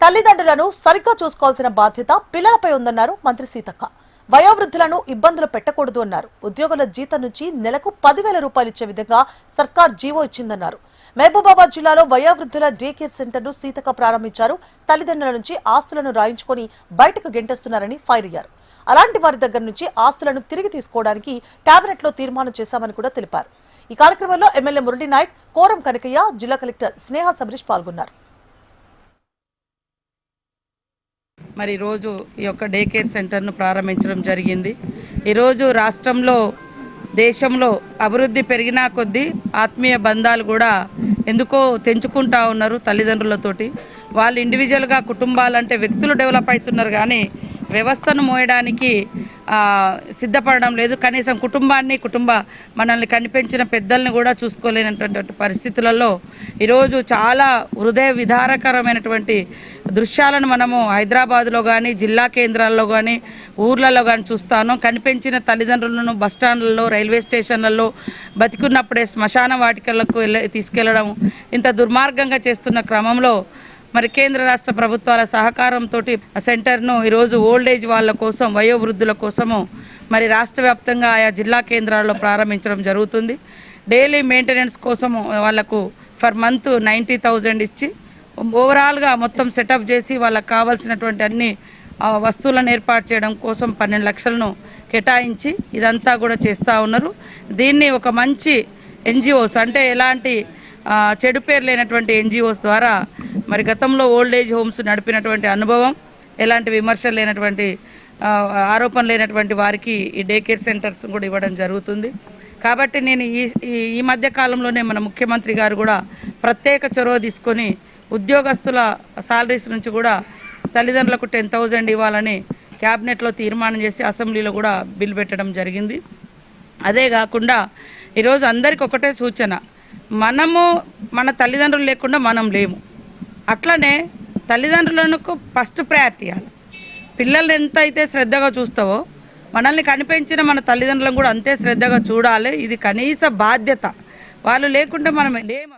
తల్లిదండ్రులను సరిగ్గా చూసుకోవాల్సిన బాధ్యత పిల్లలపై ఉందన్నారు మంత్రి సీతక్క. వయోవృద్ధులను ఇబ్బందులు పెట్టకూడదు అన్నారు. ఉద్యోగుల జీతం నుంచి నెలకు 10,000 రూపాయలు ఇచ్చే విధంగా సర్కార్ జీవో ఇచ్చిందన్నారు. మహబూబాబాద్ జిల్లాలో వయోవృద్ధుల డే కేర్ సెంటర్ను సీతక్క ప్రారంభించారు. తల్లిదండ్రుల నుంచి ఆస్తులను రాయించుకొని బయటకు గెంటేస్తున్నారని ఫైర్ అయ్యారు. అలాంటి వారి దగ్గర నుంచి ఆస్తులను తిరిగి తీసుకోవడానికి కేబినెట్ లో తీర్మానం చేశామని కూడా తెలిపారు. ఈ కార్యక్రమంలో ఎమ్మెల్యే మురళీ నాయక్, కోరం కనకయ్య, జిల్లా కలెక్టర్ స్నేహ సబరీష్ పాల్గొన్నారు. మరి ఈరోజు ఈ యొక్క డే కేర్ సెంటర్ను ప్రారంభించడం జరిగింది. ఈరోజు రాష్ట్రంలో దేశంలో అభివృద్ధి పెరిగినా కొద్దీ ఆత్మీయ బంధాలు కూడా ఎందుకో తెంచుకుంటా ఉన్నారు తల్లిదండ్రులతోటి. వాళ్ళు ఇండివిజువల్గా కుటుంబాలంటే వ్యక్తులు డెవలప్ అవుతున్నారు కానీ వ్యవస్థను మోయడానికి సిద్ధపడడం లేదు. కనీసం మనల్ని కనిపించిన పెద్దల్ని కూడా చూసుకోలేనటువంటి పరిస్థితులలో ఈరోజు చాలా హృదయ విదారకరమైనటువంటి దృశ్యాలను మనము హైదరాబాద్లో కానీ జిల్లా కేంద్రాల్లో కానీ ఊర్లలో కానీ చూస్తాను. కనిపించిన తల్లిదండ్రులను బస్టాండ్లలో, రైల్వే స్టేషన్లలో బతికున్నప్పుడే శ్మశాన వాటికలకు తీసుకెళ్లడం ఇంత దుర్మార్గంగా చేస్తున్న క్రమంలో మరి కేంద్ర రాష్ట్ర ప్రభుత్వాల సహకారంతో సెంటర్ను ఈరోజు ఓల్డ్ ఏజ్ వాళ్ళ కోసం, వయోవృద్ధుల కోసము మరి రాష్ట్ర వ్యాప్తంగా ఆయా జిల్లా కేంద్రాల్లో ప్రారంభించడం జరుగుతుంది. డైలీ మెయింటెనెన్స్ కోసము వాళ్లకు ఫర్ మంత్ 90,000 ఇచ్చి ఓవరాల్గా మొత్తం సెటప్ చేసి వాళ్ళకు కావాల్సినటువంటి అన్ని వస్తువులను ఏర్పాటు చేయడం కోసం 12 లక్షలను కేటాయించి ఇదంతా కూడా చేస్తూ ఉన్నారు. దీన్ని ఒక మంచి ఎన్జిఓస్ అంటే ఎలాంటి చెడు పేరు లేనటువంటి ఎన్జిఓస్ ద్వారా మరి గతంలో ఓల్డ్ ఏజ్ హోమ్స్ నడిపినటువంటి అనుభవం, ఎలాంటి విమర్శలు లేనటువంటి ఆరోపణ లేనటువంటి వారికి ఈ డే కేర్ సెంటర్స్ కూడా ఇవ్వడం జరుగుతుంది. కాబట్టి నేను ఈ మధ్య కాలంలోనే మన ముఖ్యమంత్రి గారు కూడా ప్రత్యేక చొరవ తీసుకొని ఉద్యోగస్తుల సాలరీస్ నుంచి కూడా తల్లిదండ్రులకు 10,000 ఇవ్వాలని క్యాబినెట్లో తీర్మానం చేసి అసెంబ్లీలో కూడా బిల్ పెట్టడం జరిగింది. అదే కాకుండా ఈరోజు అందరికి ఒకటే సూచన, మనము మన తల్లిదండ్రులు లేకుండా మనం లేము. అట్లనే తల్లిదండ్రులకు ఫస్ట్ ప్రయారిటీ ఇవ్వాలి. పిల్లల్ని ఎంత అయితే శ్రద్ధగా చూస్తావో మనల్ని కనిపించిన మన తల్లిదండ్రులను కూడా అంతే శ్రద్ధగా చూడాలి. ఇది కనీస బాధ్యత. వాళ్ళు లేకుంటే మనం లేము.